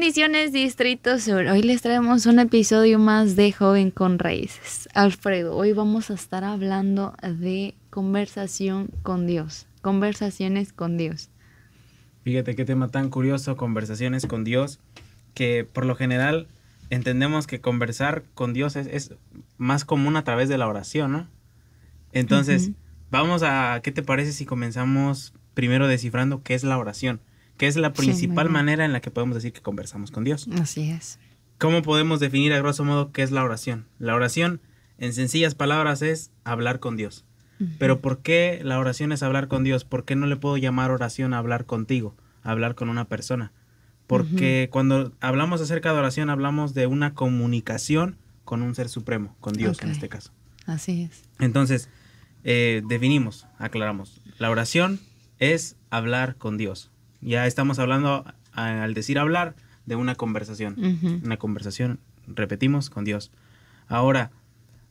Bendiciones, Distrito Sur. Hoy les traemos un episodio más de Joven con Raíces. Alfredo, hoy vamos a estar hablando de conversación con Dios, conversaciones con Dios. Fíjate qué tema tan curioso, conversaciones con Dios, que por lo general entendemos que conversar con Dios es más común a través de la oración, ¿no? Entonces, ¿qué te parece si comenzamos primero descifrando qué es la oración? ¿Qué es la principal manera en la que podemos decir que conversamos con Dios? Así es. ¿Cómo podemos definir a grosso modo qué es la oración? La oración, en sencillas palabras, es hablar con Dios. Pero ¿por qué la oración es hablar con Dios? ¿Por qué no le puedo llamar oración a hablar contigo, a hablar con una persona? Porque cuando hablamos acerca de oración, hablamos de una comunicación con un ser supremo, con Dios en este caso. Así es. Entonces, definimos, aclaramos. La oración es hablar con Dios. Ya estamos hablando, al decir hablar, de una conversación. Una conversación, repetimos, con Dios. Ahora,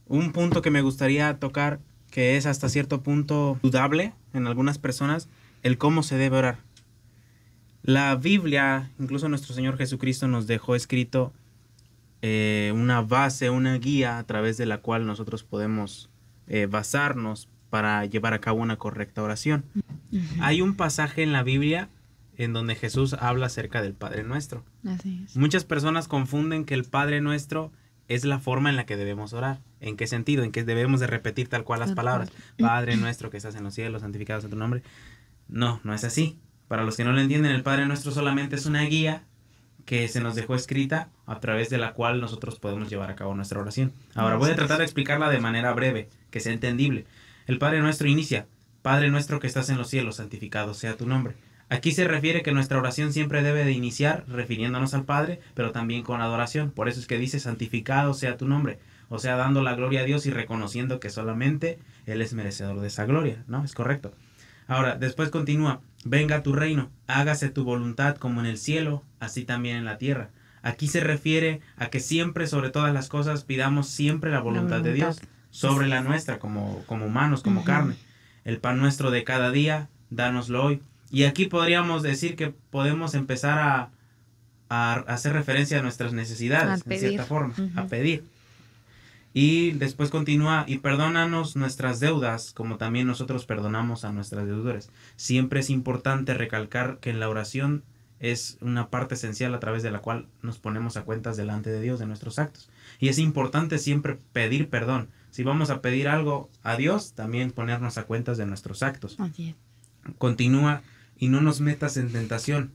un punto que me gustaría tocar, que es hasta cierto punto dudable en algunas personas, el cómo se debe orar. La Biblia, incluso nuestro Señor Jesucristo nos dejó escrito una base, una guía a través de la cual nosotros podemos basarnos para llevar a cabo una correcta oración. Hay un pasaje en la Biblia en donde Jesús habla acerca del Padre Nuestro. Así es. Muchas personas confunden que el Padre Nuestro es la forma en la que debemos orar. ¿En qué sentido? En que debemos de repetir tal cual las palabras. Padre Nuestro que estás en los cielos, santificado sea tu nombre. No, no es así. Para los que no lo entienden, el Padre Nuestro solamente es una guía que se nos dejó escrita a través de la cual nosotros podemos llevar a cabo nuestra oración. Ahora voy a tratar de explicarla de manera breve, que sea entendible. El Padre Nuestro inicia: Padre Nuestro que estás en los cielos, santificado sea tu nombre. Aquí se refiere que nuestra oración siempre debe de iniciar refiriéndonos al Padre, pero también con adoración. Por eso es que dice: santificado sea tu nombre. O sea, dando la gloria a Dios y reconociendo que solamente Él es merecedor de esa gloria, ¿no? Es correcto. Ahora, después continúa: venga tu reino, hágase tu voluntad como en el cielo, así también en la tierra. Aquí se refiere a que siempre, sobre todas las cosas, pidamos siempre la voluntad de Dios sobre la nuestra, como humanos, como carne. El pan nuestro de cada día, dánoslo hoy. Y aquí podríamos decir que podemos empezar a hacer referencia a nuestras necesidades, en cierta forma, a pedir. Y después continúa: y perdónanos nuestras deudas, como también nosotros perdonamos a nuestros deudores. Siempre es importante recalcar que en la oración es una parte esencial a través de la cual nos ponemos a cuentas delante de Dios de nuestros actos. Y es importante siempre pedir perdón. Si vamos a pedir algo a Dios, también ponernos a cuentas de nuestros actos. Continúa: y no nos metas en tentación,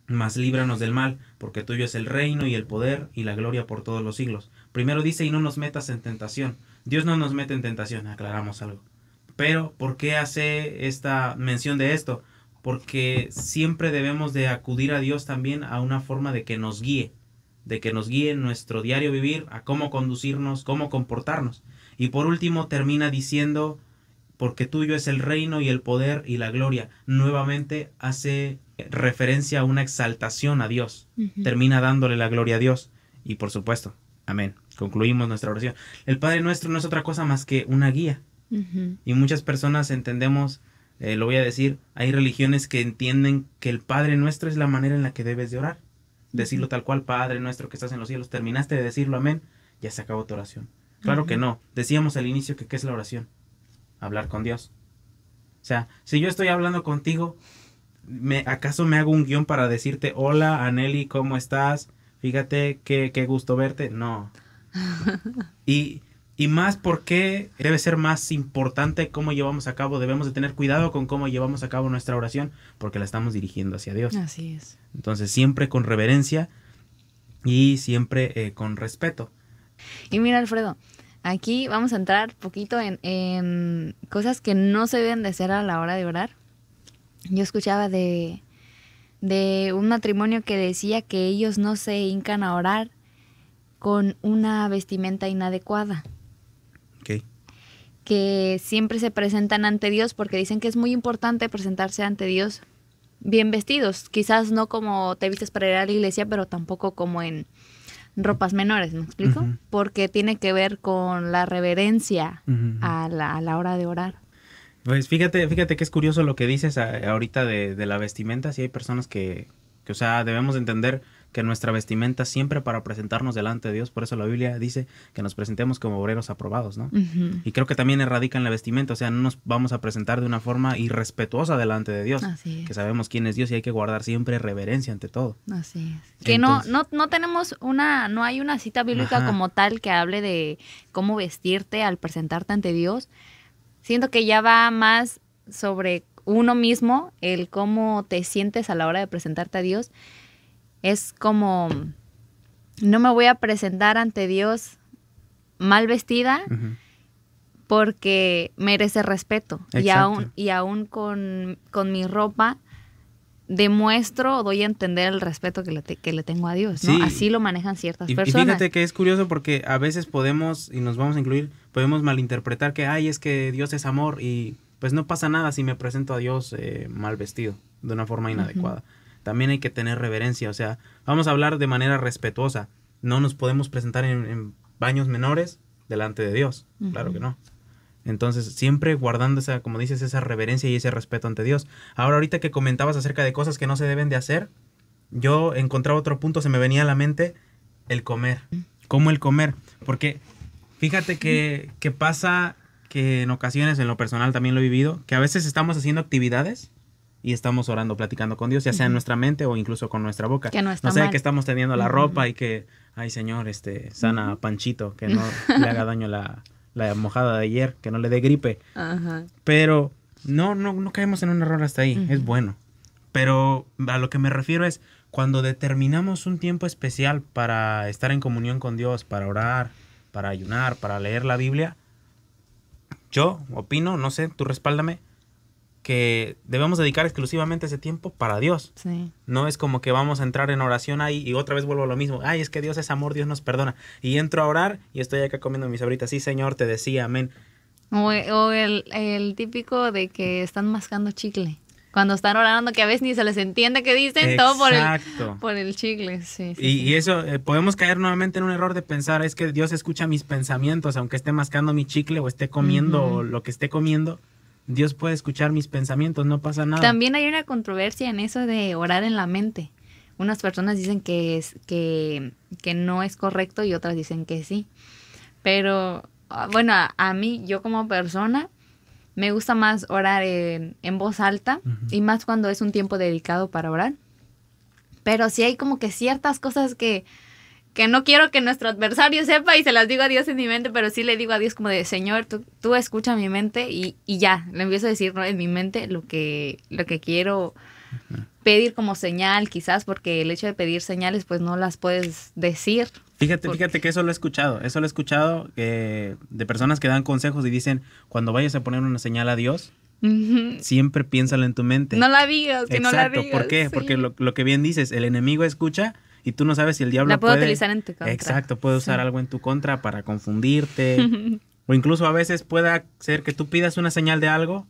mas líbranos del mal, porque tuyo es el reino y el poder y la gloria por todos los siglos. Primero dice: y no nos metas en tentación. Dios no nos mete en tentación, aclaramos algo. Pero, ¿por qué hace esta mención de esto? Porque siempre debemos de acudir a Dios también a una forma de que nos guíe en nuestro diario vivir, a cómo conducirnos, cómo comportarnos. Y por último termina diciendo: porque tuyo es el reino y el poder y la gloria. Nuevamente hace referencia a una exaltación a Dios. Termina dándole la gloria a Dios. Y por supuesto, amén. Concluimos nuestra oración. El Padre Nuestro no es otra cosa más que una guía. Y muchas personas entendemos, lo voy a decir, hay religiones que entienden que el Padre Nuestro es la manera en la que debes de orar. Decirlo tal cual: Padre Nuestro que estás en los cielos. Terminaste de decirlo, amén, ya se acabó tu oración. Claro que no. Decíamos al inicio que ¿qué es la oración? Hablar con Dios. O sea, si yo estoy hablando contigo, ¿acaso me hago un guión para decirte: hola, Aneli, ¿cómo estás? Fíjate, qué gusto verte? No. Y más porque debe ser más importante cómo llevamos a cabo. Debemos de tener cuidado con cómo llevamos a cabo nuestra oración, porque la estamos dirigiendo hacia Dios. Así es. Entonces, siempre con reverencia y siempre con respeto. Y mira, Alfredo, aquí vamos a entrar poquito en cosas que no se deben de hacer a la hora de orar. Yo escuchaba de un matrimonio que decía que ellos no se hincan a orar con una vestimenta inadecuada. Okay. Que siempre se presentan ante Dios porque dicen que es muy importante presentarse ante Dios bien vestidos. Quizás no como te vistes para ir a la iglesia, pero tampoco como en ropas menores, ¿me explico? Porque tiene que ver con la reverencia a la hora de orar. Pues fíjate que es curioso lo que dices ahorita de la vestimenta. Sí hay personas que, o sea, debemos entender que nuestra vestimenta siempre para presentarnos delante de Dios. Por eso la Biblia dice que nos presentemos como obreros aprobados, ¿no? Y creo que también radica en la vestimenta, o sea, no nos vamos a presentar de una forma irrespetuosa delante de Dios. Así es. Que sabemos quién es Dios y hay que guardar siempre reverencia ante todo. Así es. Que entonces, no tenemos no hay una cita bíblica como tal que hable de cómo vestirte al presentarte ante Dios. Siento que ya va más sobre uno mismo, el cómo te sientes a la hora de presentarte a Dios. Es como, no me voy a presentar ante Dios mal vestida porque merece respeto. Y aún con mi ropa demuestro o doy a entender el respeto que le tengo a Dios, ¿no? Sí. Así lo manejan ciertas personas. Y fíjate que es curioso porque a veces podemos, y nos vamos a incluir, podemos malinterpretar que, es que Dios es amor y pues no pasa nada si me presento a Dios mal vestido, de una forma inadecuada. También hay que tener reverencia, o sea, vamos a hablar de manera respetuosa. No nos podemos presentar en baños menores delante de Dios, claro que no. Entonces, siempre guardando esa, como dices, esa reverencia y ese respeto ante Dios. Ahora, ahorita que comentabas acerca de cosas que no se deben de hacer, yo encontraba otro punto, se me venía a la mente, el comer. ¿Cómo el comer? Porque fíjate que pasa que en ocasiones, en lo personal también lo he vivido, que a veces estamos haciendo actividades y estamos orando, platicando con Dios, ya sea en nuestra mente o incluso con nuestra boca. Que no está mal. Que estamos teniendo la ropa y que, ay Señor, sana a Panchito, que no le haga daño la mojada de ayer, que no le dé gripe. Pero no caemos en un error hasta ahí, es bueno. Pero a lo que me refiero es cuando determinamos un tiempo especial para estar en comunión con Dios, para orar, para ayunar, para leer la Biblia, yo opino, no sé, tú respáldame, que debemos dedicar exclusivamente ese tiempo para Dios. Sí. No es como que vamos a entrar en oración ahí y otra vez vuelvo a lo mismo. Ay, es que Dios es amor, Dios nos perdona. Y entro a orar y estoy acá comiendo mis sabritas. Sí, Señor, te decía, amén. O el típico de que están mascando chicle. Cuando están orando, que a veces ni se les entiende qué dicen. Exacto. Todo por el chicle. Sí, y eso, podemos caer nuevamente en un error de pensar, es que Dios escucha mis pensamientos, aunque esté mascando mi chicle o esté comiendo lo que esté comiendo. Dios puede escuchar mis pensamientos, no pasa nada. También hay una controversia en eso de orar en la mente. Unas personas dicen que no es correcto y otras dicen que sí. Pero, bueno, a mí, yo como persona, me gusta más orar en voz alta y más cuando es un tiempo dedicado para orar. Pero sí hay como que ciertas cosas que no quiero que nuestro adversario sepa y se las digo a Dios en mi mente, pero sí le digo a Dios como de, Señor, tú escucha mi mente y ya, le empiezo a decir, ¿no?, en mi mente lo que quiero pedir como señal, quizás, porque el hecho de pedir señales, pues no las puedes decir. Fíjate que eso lo he escuchado de personas que dan consejos y dicen, cuando vayas a poner una señal a Dios, siempre piénsalo en tu mente. No la digas, que Exacto. No la digas. ¿Por qué? Sí. Porque lo que bien dices, el enemigo escucha y tú no sabes si el diablo la puede utilizar en tu contra. Exacto, puede usar algo en tu contra para confundirte. O incluso a veces puede ser que tú pidas una señal de algo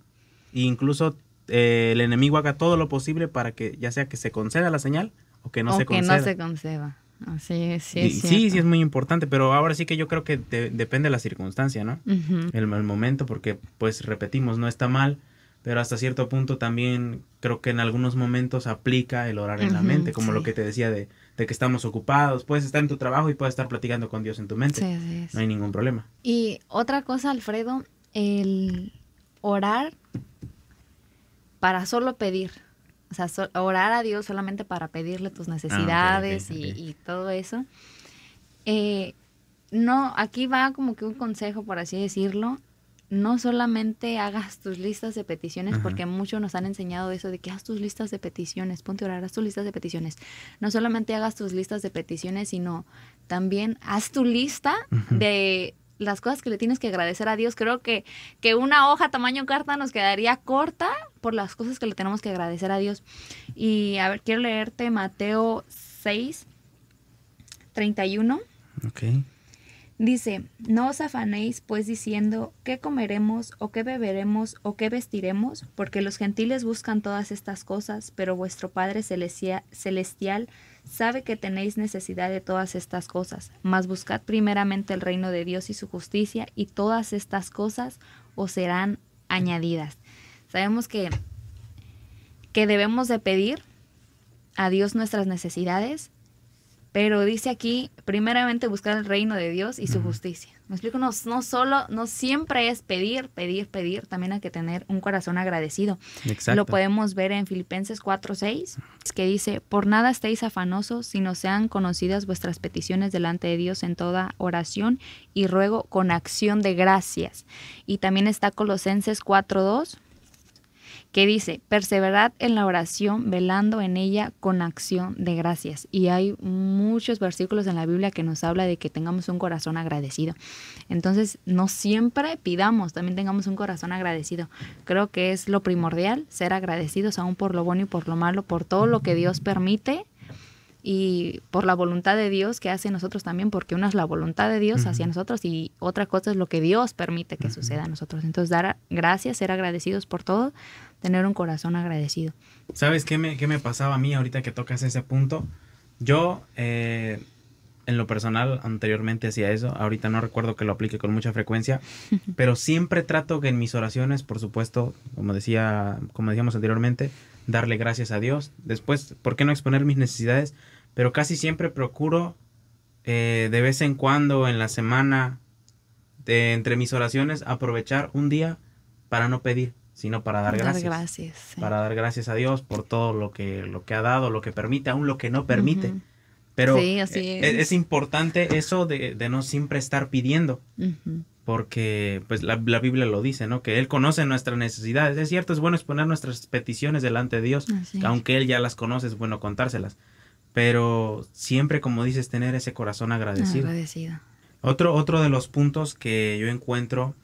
e incluso el enemigo haga todo lo posible para que ya sea que se conceda la señal o que no se conceda. O que no se conceda. Así es, sí, es muy importante, pero ahora sí que yo creo que depende de la circunstancia, ¿no? El momento, porque pues repetimos, no está mal, pero hasta cierto punto también creo que en algunos momentos aplica el orar en la mente, como lo que te decía de que estamos ocupados, puedes estar en tu trabajo y puedes estar platicando con Dios en tu mente. Sí, así es. No hay ningún problema. Y otra cosa, Alfredo, el orar para solo pedir. O sea, orar a Dios solamente para pedirle tus necesidades okay. Y todo eso. No, aquí va como que un consejo, por así decirlo. No solamente hagas tus listas de peticiones, porque muchos nos han enseñado eso de que haz tus listas de peticiones, ponte a orar, haz tus listas de peticiones. No solamente hagas tus listas de peticiones, sino también haz tu lista de las cosas que le tienes que agradecer a Dios. Creo que una hoja tamaño carta nos quedaría corta por las cosas que le tenemos que agradecer a Dios. Y a ver, quiero leerte Mateo 6:31. Okay. Dice, no os afanéis pues diciendo qué comeremos o qué beberemos o qué vestiremos, porque los gentiles buscan todas estas cosas, pero vuestro Padre celestial sabe que tenéis necesidad de todas estas cosas. Mas buscad primeramente el reino de Dios y su justicia, y todas estas cosas os serán añadidas. Sabemos que debemos de pedir a Dios nuestras necesidades, Pero dice aquí, primeramente buscar el reino de Dios y su justicia. Me explico, no siempre es pedir, también hay que tener un corazón agradecido. Exacto. Lo podemos ver en Filipenses 4:6, que dice, por nada estéis afanosos, sino sean conocidas vuestras peticiones delante de Dios en toda oración y ruego con acción de gracias. Y también está Colosenses 4:2, que dice, perseverad en la oración, velando en ella con acción de gracias. Y hay muchos versículos en la Biblia que nos habla de que tengamos un corazón agradecido. Entonces, no siempre pidamos, también tengamos un corazón agradecido. Creo que es lo primordial, ser agradecidos aún por lo bueno y por lo malo, por todo lo que Dios permite y por la voluntad de Dios que hace en nosotros también, porque una es la voluntad de Dios hacia nosotros y otra cosa es lo que Dios permite que suceda a nosotros. Entonces, dar gracias, ser agradecidos por todo, tener un corazón agradecido. ¿Sabes qué me pasaba a mí ahorita que tocas ese punto? Yo, en lo personal, anteriormente hacía eso. Ahorita no recuerdo que lo aplique con mucha frecuencia, pero siempre trato que en mis oraciones, por supuesto, como decíamos anteriormente, darle gracias a Dios. Después, ¿por qué no exponer mis necesidades? Pero casi siempre procuro, de vez en cuando, en la semana, entre mis oraciones, aprovechar un día para no pedir, sino para dar gracias. Sí. Para dar gracias a Dios por todo lo que ha dado, lo que permite, aún lo que no permite. Pero sí, así es importante eso de no siempre estar pidiendo. Porque pues la Biblia lo dice, ¿no? Que Él conoce nuestras necesidades. Es cierto, es bueno exponer nuestras peticiones delante de Dios. Aunque Él ya las conoce, es bueno contárselas. Pero siempre, como dices, tener ese corazón agradecido. Otro de los puntos que yo encuentro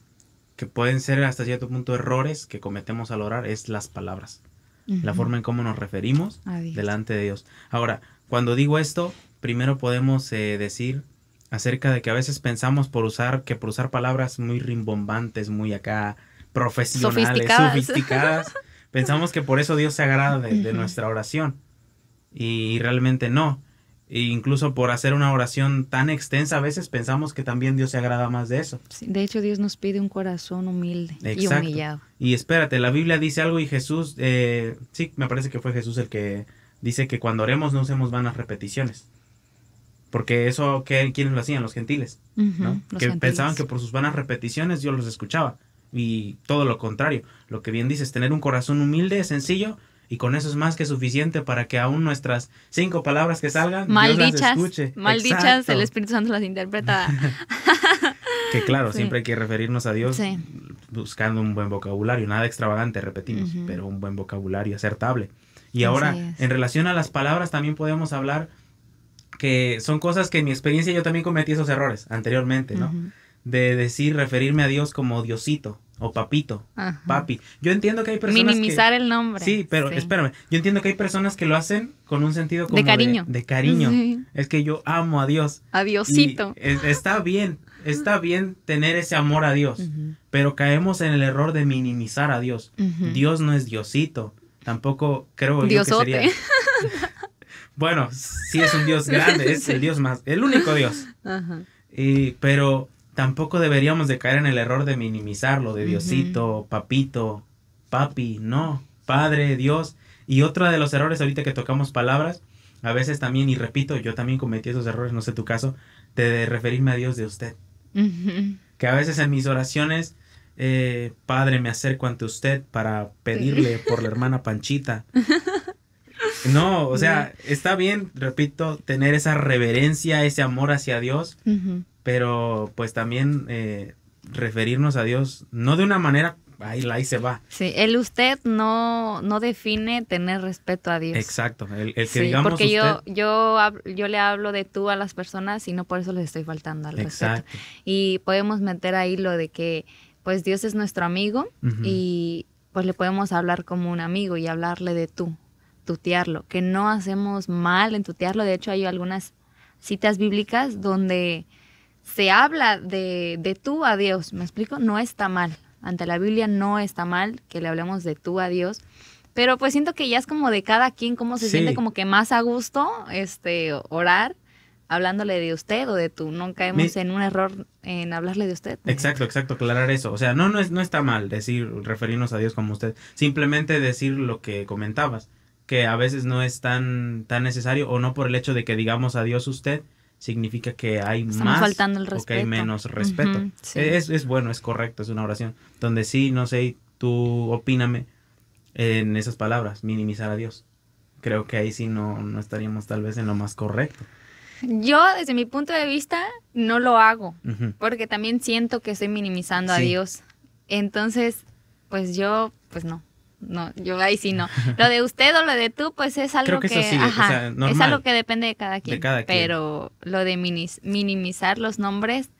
que pueden ser hasta cierto punto errores que cometemos al orar es las palabras. La forma en cómo nos referimos delante de Dios. Ahora, cuando digo esto, primero podemos decir acerca de que a veces pensamos por usar palabras muy rimbombantes, muy acá profesionales, sofisticadas. Pensamos que por eso Dios se agrada de nuestra oración. Y realmente no. E incluso por hacer una oración tan extensa, a veces pensamos que también Dios se agrada más de eso. Sí, de hecho, Dios nos pide un corazón humilde y humillado. Y espérate, la Biblia dice algo y Jesús, sí, me parece que fue Jesús el que dice que cuando oremos no usemos vanas repeticiones. Porque eso, ¿quiénes lo hacían? Los gentiles, ¿no? Que pensaban que por sus vanas repeticiones Dios los escuchaba. Y todo lo contrario. Lo que bien dice es tener un corazón humilde, sencillo, y con eso es más que suficiente para que aún nuestras 5 palabras que salgan, Dios las escuche. Maldichas, el Espíritu Santo las interpreta. Que claro, siempre hay que referirnos a Dios buscando un buen vocabulario. Nada extravagante, repetimos, pero un buen vocabulario acertable. Y ahora, en relación a las palabras, también podemos hablar que son cosas que en mi experiencia yo también cometí esos errores anteriormente, ¿no? De referirme a Dios como Diosito o papito, papi. Yo entiendo que hay personas minimizar el nombre. Sí, pero espérame. Yo entiendo que hay personas que lo hacen con un sentido como de cariño. De cariño. Sí. Es que yo amo a Dios. A Diosito. Está bien tener ese amor a Dios, pero caemos en el error de minimizar a Dios. Dios no es Diosito. Tampoco creo Diosote. Yo que sería... Bueno, sí es un Dios grande, es el Dios el único Dios. Pero tampoco deberíamos de caer en el error de minimizarlo, de Diosito, papito, papi, no, Padre, Dios. Y otro de los errores ahorita que tocamos palabras, a veces también, y repito, yo también cometí esos errores, no sé tu caso, de referirme a Dios de usted. Que a veces en mis oraciones, Padre, me acerco ante usted para pedirle por la hermana Panchita. No, o sea, está bien, repito, tener esa reverencia, ese amor hacia Dios, pero pues también referirnos a Dios, no de una manera, ahí se va. Sí, el usted no define tener respeto a Dios. Exacto, el que digamos porque usted. yo le hablo de tú a las personas y no por eso les estoy faltando al respeto. Y podemos meter ahí lo de que pues Dios es nuestro amigo y pues le podemos hablar como un amigo y hablarle de tú. Tutearlo, que no hacemos mal en tutearlo. De hecho, hay algunas citas bíblicas donde se habla de tú a Dios. ¿Me explico? No está mal. Ante la Biblia no está mal que le hablemos de tú a Dios. Pero pues siento que ya es como de cada quien, cómo se siente como que más a gusto orar hablándole de usted o de tú. No caemos en un error en hablarle de usted. Exacto, aclarar eso. O sea, no está mal referirnos a Dios como usted. Simplemente decir lo que comentabas. que a veces no es tan necesario, o no por el hecho de que digamos a Dios usted, significa que hay Estamos faltando el o que respeto. hay menos respeto. Sí. Es bueno, es correcto, es una oración. Donde sí, no sé, tú opíname en esas palabras, minimizar a Dios. Creo que ahí sí no estaríamos tal vez en lo más correcto. Yo, desde mi punto de vista, no lo hago, Ujú. porque también siento que estoy minimizando a Sí. Dios. Entonces, pues yo, pues no. No, yo ahí sí no. Lo de usted o lo de tú, pues es algo Creo que eso sí, o ajá, sea, normal. es algo que depende de cada quien. cada quien. Pero lo de minimizar los nombres,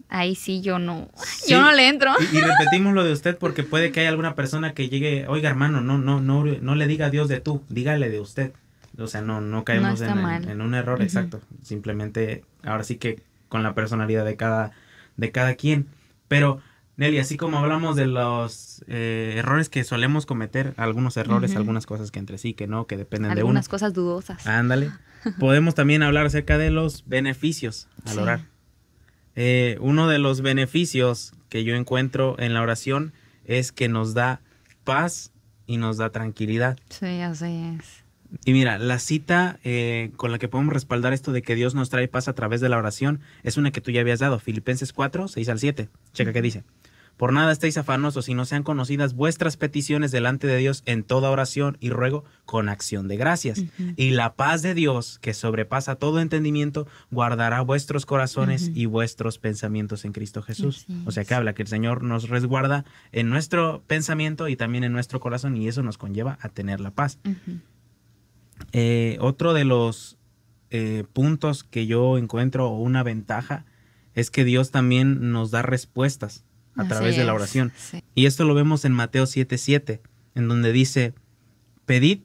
ahí sí yo no, Sí. yo no le entro. Y repetimos lo de usted porque puede que haya alguna persona que llegue, oiga hermano, no le diga a Dios de tú, dígale de usted. O sea, no caemos está mal. en un error, exacto. Simplemente, ahora sí que con la personalidad de cada quien. Pero, Nelly, así como hablamos de los errores que solemos cometer, algunos errores, algunas cosas que entre sí, que no, que dependen de uno. Algunas cosas dudosas. Ándale. Podemos también hablar acerca de los beneficios al Sí. orar. Uno de los beneficios que yo encuentro en la oración es que nos da paz y nos da tranquilidad. Sí, así es. Y mira, la cita con la que podemos respaldar esto de que Dios nos trae paz a través de la oración es una que tú ya habías dado, Filipenses 4, 6 al 7. Checa qué dice. Por nada estéis afanosos, sino sean conocidas vuestras peticiones delante de Dios en toda oración y ruego con acción de gracias. Y la paz de Dios, que sobrepasa todo entendimiento, guardará vuestros corazones y vuestros pensamientos en Cristo Jesús. O sea que habla que el Señor nos resguarda en nuestro pensamiento y también en nuestro corazón, y eso nos conlleva a tener la paz. Otro de los puntos que yo encuentro, o una ventaja, es que Dios también nos da respuestas a través de la oración. Sí. Y esto lo vemos en Mateo 7:7, en donde dice, pedid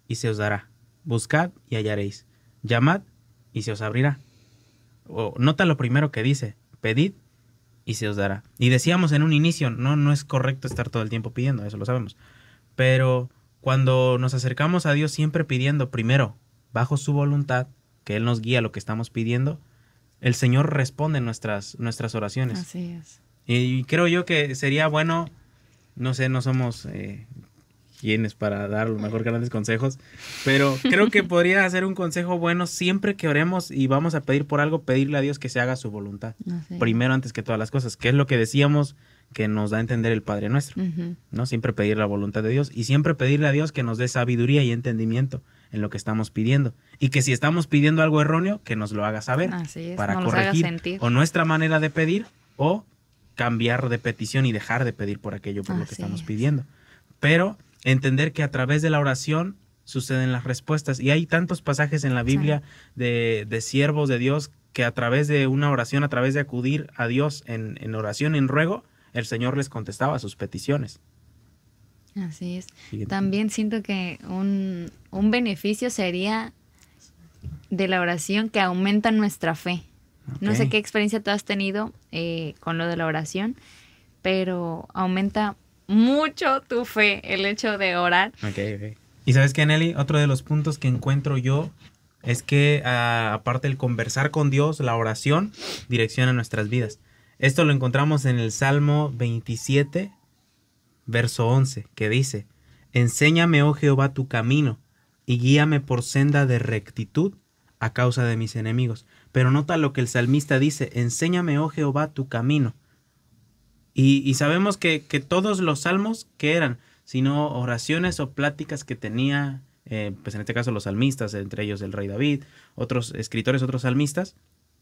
y se os dará, buscad y hallaréis, llamad y se os abrirá. Nota lo primero que dice, pedid y se os dará. Y decíamos en un inicio, no es correcto estar todo el tiempo pidiendo, eso lo sabemos. Pero cuando nos acercamos a Dios siempre pidiendo primero, bajo su voluntad, que Él nos guía lo que estamos pidiendo, el Señor responde nuestras oraciones. Así es. Y creo yo que sería bueno, no sé, no somos quienes para dar los mejor grandes consejos, pero creo que podría ser un consejo bueno siempre que oremos y vamos a pedir por algo, pedirle a Dios que se haga su voluntad. Primero antes que todas las cosas, que es lo que decíamos que nos da a entender el Padre Nuestro, ¿no? Siempre pedir la voluntad de Dios y siempre pedirle a Dios que nos dé sabiduría y entendimiento en lo que estamos pidiendo. Y que si estamos pidiendo algo erróneo, que nos lo haga saber para corregir o nuestra manera de pedir o cambiar de petición y dejar de pedir por aquello por lo que estamos pidiendo. Pero entender que a través de la oración suceden las respuestas. Y hay tantos pasajes en la Biblia de siervos de Dios que a través de una oración, a través de acudir a Dios en oración, en ruego, el Señor les contestaba sus peticiones. Así es. También siento que un beneficio sería de la oración que aumenta nuestra fe. No sé qué experiencia tú has tenido con lo de la oración, pero aumenta mucho tu fe el hecho de orar. Okay. Y ¿sabes qué, Nelly? Otro de los puntos que encuentro yo es que aparte del conversar con Dios, la oración direcciona nuestras vidas. Esto lo encontramos en el Salmo 27, verso 11, que dice, enséñame, oh Jehová, tu camino, y guíame por senda de rectitud a causa de mis enemigos. Pero nota lo que el salmista dice, enséñame, oh Jehová, tu camino. Y sabemos que todos los salmos, ¿qué eran? Sino oraciones o pláticas que tenía, pues en este caso los salmistas, entre ellos el rey David, otros escritores, otros salmistas,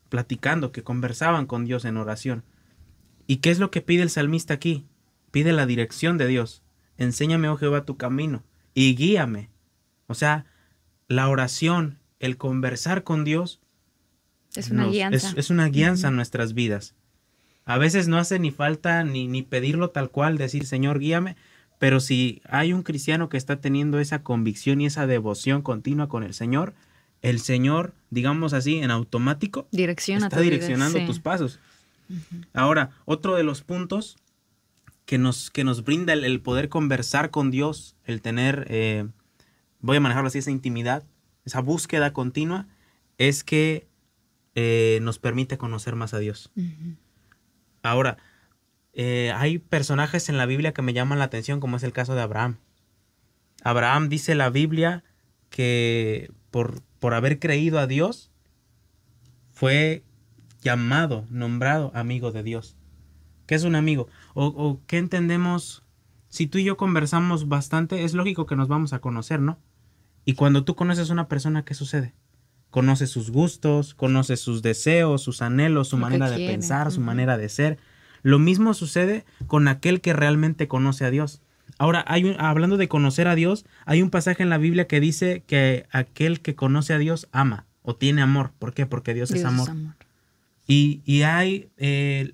platicando, que conversaban con Dios en oración. ¿Y qué es lo que pide el salmista aquí? Pide la dirección de Dios. Enséñame, oh Jehová, tu camino y guíame. O sea, la oración, el conversar con Dios es una guianza. Es una guianza en nuestras vidas. A veces no hace ni falta ni pedirlo tal cual, decir, Señor, guíame. Pero si hay un cristiano que está teniendo esa convicción y esa devoción continua con el Señor, digamos así, en automático, está direccionando tus pasos. Ahora, otro de los puntos que nos brinda el poder conversar con Dios, el tener, voy a manejarlo así, esa intimidad, esa búsqueda continua, es que nos permite conocer más a Dios. Ahora, hay personajes en la Biblia que me llaman la atención, como es el caso de Abraham. Abraham, dice la Biblia, que por haber creído a Dios, fue llamado, nombrado amigo de Dios. ¿Qué es un amigo? O ¿qué entendemos? Si tú y yo conversamos bastante, es lógico que nos vamos a conocer, ¿no? Y cuando tú conoces a una persona, ¿qué sucede? Conoces sus gustos, conoces sus deseos, sus anhelos, su manera de pensar, su manera de ser. Lo mismo sucede con aquel que realmente conoce a Dios. Ahora, hablando de conocer a Dios, hay un pasaje en la Biblia que dice que aquel que conoce a Dios ama o tiene amor. ¿Por qué? Porque Dios es amor. Y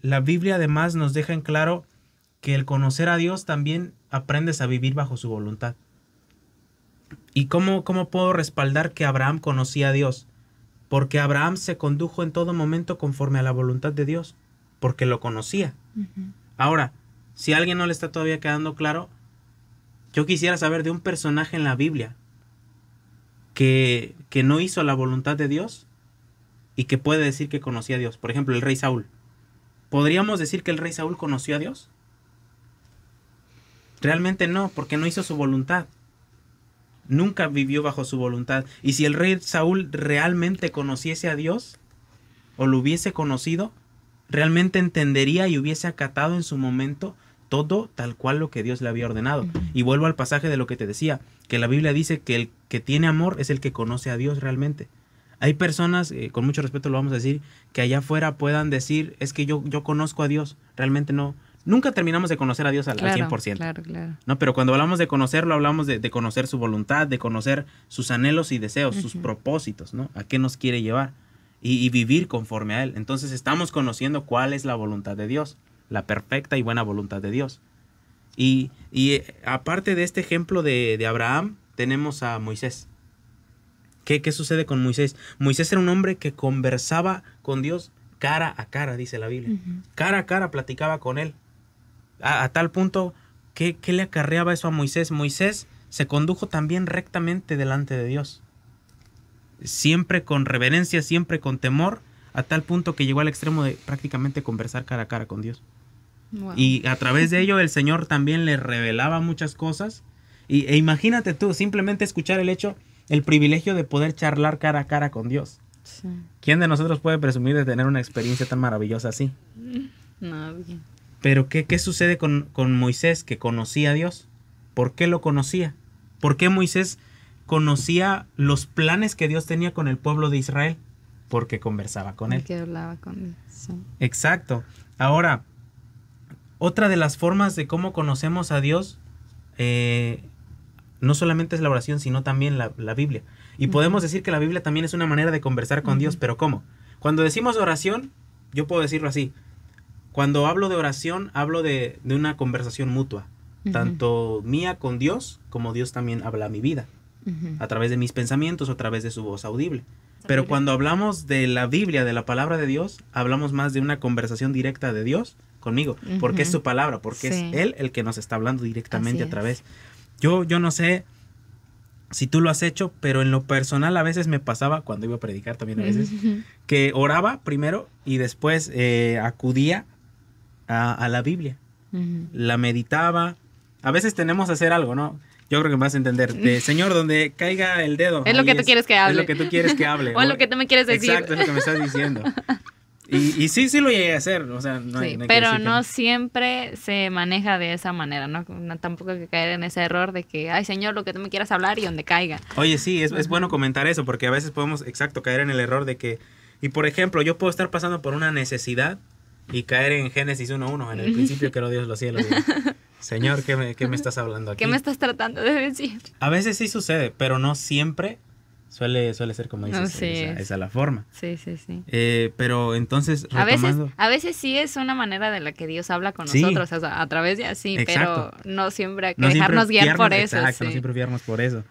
la Biblia además nos deja en claro que el conocer a Dios también aprendes a vivir bajo su voluntad. ¿Y cómo puedo respaldar que Abraham conocía a Dios? Porque Abraham se condujo en todo momento conforme a la voluntad de Dios, porque lo conocía. Ahora, si a alguien no le está todavía quedando claro, yo quisiera saber de un personaje en la Biblia que no hizo la voluntad de Dios y que puede decir que conocía a Dios. Por ejemplo, el rey Saúl. ¿Podríamos decir que el rey Saúl conoció a Dios? Realmente no, porque no hizo su voluntad. Nunca vivió bajo su voluntad. Y si el rey Saúl realmente conociese a Dios, o lo hubiese conocido, realmente entendería y hubiese acatado en su momento todo tal cual lo que Dios le había ordenado. Y vuelvo al pasaje de lo que te decía, que la Biblia dice que el que tiene amor es el que conoce a Dios realmente. Hay personas, con mucho respeto lo vamos a decir, que allá afuera puedan decir, es que yo conozco a Dios. Realmente no. Nunca terminamos de conocer a Dios al 100%. Claro. ¿No? Pero cuando hablamos de conocerlo, hablamos de conocer su voluntad, de conocer sus anhelos y deseos, sus propósitos, ¿no? A qué nos quiere llevar y vivir conforme a Él. Entonces estamos conociendo cuál es la voluntad de Dios, la perfecta y buena voluntad de Dios. Y aparte de este ejemplo de Abraham, tenemos a Moisés. ¿Qué sucede con Moisés? Moisés era un hombre que conversaba con Dios cara a cara, dice la Biblia. Cara a cara platicaba con Él. A tal punto, ¿qué le acarreaba eso a Moisés? Moisés se condujo también rectamente delante de Dios. Siempre con reverencia, siempre con temor, a tal punto que llegó al extremo de prácticamente conversar cara a cara con Dios. Wow. Y a través de ello el Señor también le revelaba muchas cosas. E imagínate tú, simplemente escuchar el privilegio de poder charlar cara a cara con Dios. Sí. ¿Quién de nosotros puede presumir de tener una experiencia tan maravillosa así? Nadie. Pero ¿qué sucede con Moisés, que conocía a Dios? ¿Por qué lo conocía? ¿Por qué Moisés conocía los planes que Dios tenía con el pueblo de Israel? Porque conversaba con Él. Porque hablaba con Él. Sí. Exacto. Ahora, otra de las formas de cómo conocemos a Dios, no solamente es la oración, sino también la Biblia. Y podemos decir que la Biblia también es una manera de conversar con Dios, pero ¿cómo? Cuando decimos oración, yo puedo decirlo así. Cuando hablo de oración, hablo de una conversación mutua, tanto mía con Dios, como Dios también habla a mi vida, a través de mis pensamientos o a través de su voz audible. Pero cuando hablamos de la Biblia, de la palabra de Dios, hablamos más de una conversación directa de Dios conmigo, porque es su palabra, porque es Él el que nos está hablando directamente a través. Yo no sé si tú lo has hecho, pero en lo personal a veces me pasaba, cuando iba a predicar también a veces, que oraba primero y después acudía a la Biblia. La meditaba. A veces tenemos que hacer algo, ¿no? Yo creo que me vas a entender. Señor, donde caiga el dedo. Es lo que tú quieres que hable. Es lo que tú quieres que hable. O es lo que tú me quieres decir. Exacto, es lo que me estás diciendo. Y sí lo llegué a hacer. O sea, no hay pero no siempre se maneja de esa manera, ¿no? Tampoco hay que caer en ese error de que, ay, Señor, lo que tú me quieras hablar y donde caiga. Oye, sí, es bueno comentar eso, porque a veces podemos, caer en el error de que, y por ejemplo, yo puedo estar pasando por una necesidad y caer en Génesis 1:1, en el principio creó Dios los cielos. Señor, ¿qué me estás hablando aquí? ¿Qué me estás tratando de decir? A veces sí sucede, pero no siempre suele ser como dices. Sí, esa es la forma. Sí. Pero entonces, retomando... A veces sí es una manera de la que Dios habla con nosotros, o sea, a través de así, exacto. pero no siempre hay que dejarnos guiar por eso. Exacto, no siempre fiarnos por eso.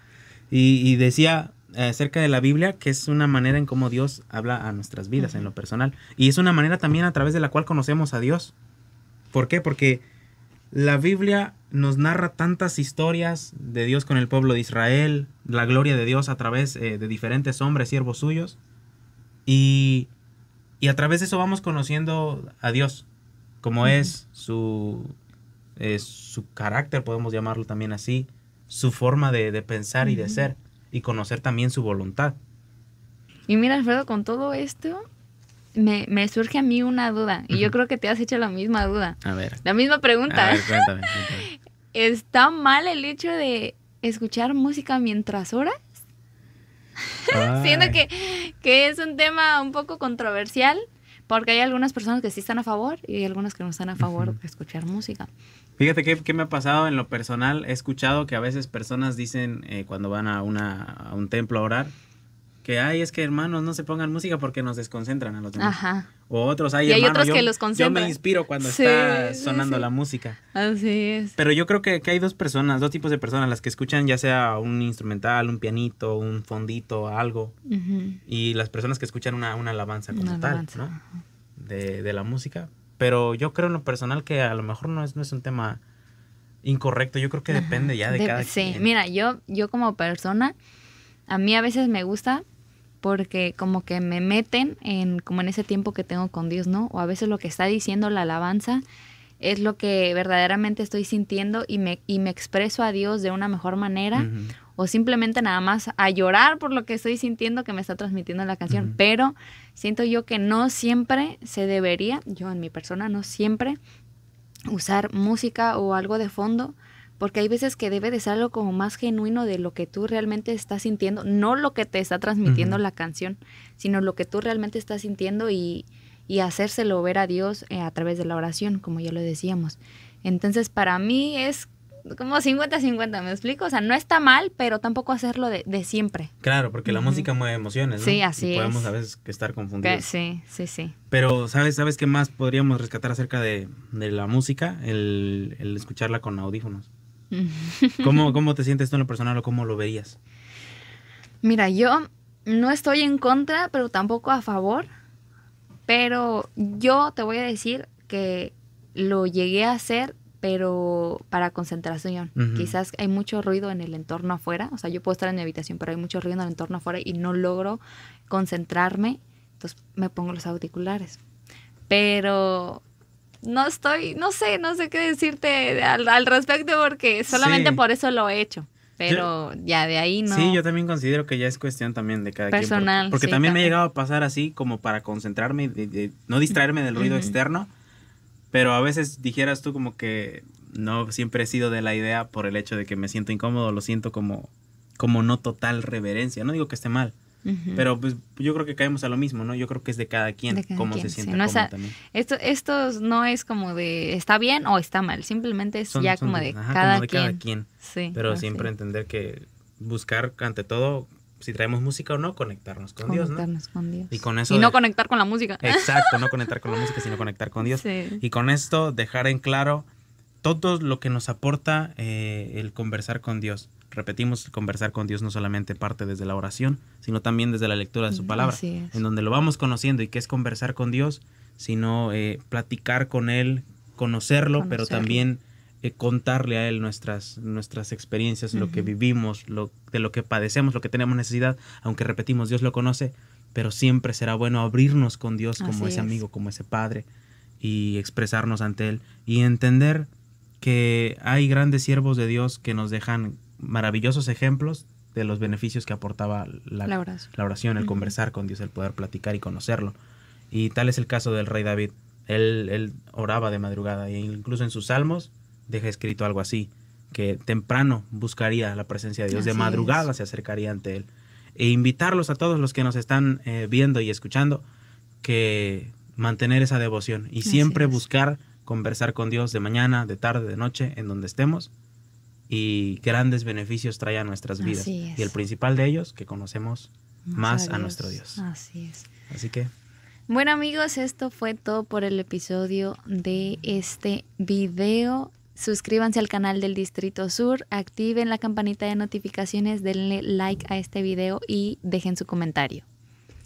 Y decía acerca de la Biblia que es una manera en cómo Dios habla a nuestras vidas en lo personal. Y es una manera también a través de la cual conocemos a Dios. ¿Por qué? Porque la Biblia nos narra tantas historias de Dios con el pueblo de Israel, la gloria de Dios a través de diferentes hombres, siervos suyos. Y a través de eso vamos conociendo a Dios, como es su carácter, podemos llamarlo también así, su forma de pensar y de ser. y conocer también su voluntad. Y mira, Alfredo, con todo esto, me surge a mí una duda. Y yo creo que te has hecho la misma duda. A ver. La misma pregunta. A ver, cuéntame. ¿Está mal el hecho de escuchar música mientras oras? Siento que es un tema un poco controversial, porque hay algunas personas que sí están a favor y hay algunas que no están a favor de escuchar música. Fíjate que me ha pasado en lo personal. He escuchado que a veces personas dicen cuando van a un templo a orar, que es que hermanos no se pongan música porque nos desconcentran a los demás. Ajá. O otros, y hay otros que los concentran. Yo me inspiro cuando está sonando la música. Así es. Pero yo creo que hay dos tipos de personas, las que escuchan ya sea un instrumental, un pianito, un fondito, algo, y las personas que escuchan una alabanza como tal, ¿no? De la música. Pero yo creo en lo personal que a lo mejor no es un tema incorrecto. Yo creo que depende ya de cada quien. Sí, mira, yo como persona, a mí a veces me gusta porque como que me meten como en ese tiempo que tengo con Dios, ¿no? O a veces lo que está diciendo la alabanza es lo que verdaderamente estoy sintiendo y me expreso a Dios de una mejor manera, o simplemente nada más a llorar por lo que estoy sintiendo que me está transmitiendo la canción. Pero siento yo que no siempre se debería, yo en mi persona no siempre, usar música o algo de fondo, porque hay veces que debe de ser algo como más genuino de lo que tú realmente estás sintiendo, no lo que te está transmitiendo la canción, sino lo que tú realmente estás sintiendo y hacérselo ver a Dios a través de la oración, como ya lo decíamos. Entonces, para mí es como 50-50, ¿me explico? O sea, no está mal, pero tampoco hacerlo de siempre. Claro, porque la música mueve emociones, ¿no? Sí, así es. Podemos a veces estar confundidos. Sí. Pero, ¿sabes qué más podríamos rescatar acerca de la música? El escucharla con audífonos. ¿Cómo te sientes tú en lo personal o cómo lo verías? Mira, yo no estoy en contra, pero tampoco a favor. Pero yo te voy a decir que lo llegué a hacer, pero para concentración. Quizás hay mucho ruido en el entorno afuera. O sea, yo puedo estar en mi habitación, pero hay mucho ruido en el entorno afuera y no logro concentrarme. Entonces me pongo los auriculares. Pero no sé qué decirte al respecto, porque solamente por eso lo he hecho. Pero ya de ahí no. Sí, yo también considero que ya es cuestión también de cada personal, quien. Porque también me ha llegado a pasar así como para concentrarme, de no distraerme del ruido externo. Pero a veces dijeras tú como que no siempre he sido de la idea por el hecho de que me siento incómodo, lo siento como no total reverencia. No digo que esté mal. Pero pues yo creo que caemos a lo mismo, ¿no? Yo creo que es de cada quien cómo se siente cómodo también. Esto no es como de está bien o está mal, simplemente es como de cada quien. Sí, pero siempre entender que buscar ante todo, si traemos música o no, conectarnos con Dios, ¿no? Con Dios. Y con eso no conectar con la música. Exacto, no conectar con la música, sino conectar con Dios. Sí. Y con esto dejar en claro todo lo que nos aporta el conversar con Dios. Repetimos, conversar con Dios no solamente parte desde la oración, sino también desde la lectura de su palabra, en donde lo vamos conociendo. ¿Y qué es conversar con Dios? Sino platicar con Él, conocerlo, pero también contarle a Él nuestras experiencias, lo que vivimos, de lo que padecemos, lo que tenemos necesidad. Aunque repetimos, Dios lo conoce, pero siempre será bueno abrirnos con Dios como ese amigo, como ese Padre, y expresarnos ante Él y entender que hay grandes siervos de Dios que nos dejan maravillosos ejemplos de los beneficios que aportaba la oración, el conversar con Dios, el poder platicar y conocerlo. Y tal es el caso del rey David. Él oraba de madrugada e incluso en sus salmos deja escrito algo así, que temprano buscaría la presencia de Dios, de madrugada se acercaría ante Él. E invitarlos a todos los que nos están viendo y escuchando, que mantener esa devoción y siempre buscar conversar con Dios de mañana, de tarde, de noche, en donde estemos, y grandes beneficios trae a nuestras vidas. Y el principal de ellos, que conocemos más a nuestro Dios. Así es. Así que... Bueno, amigos, esto fue todo por el episodio de este video. Suscríbanse al canal del Distrito Sur, activen la campanita de notificaciones, denle like a este video y dejen su comentario.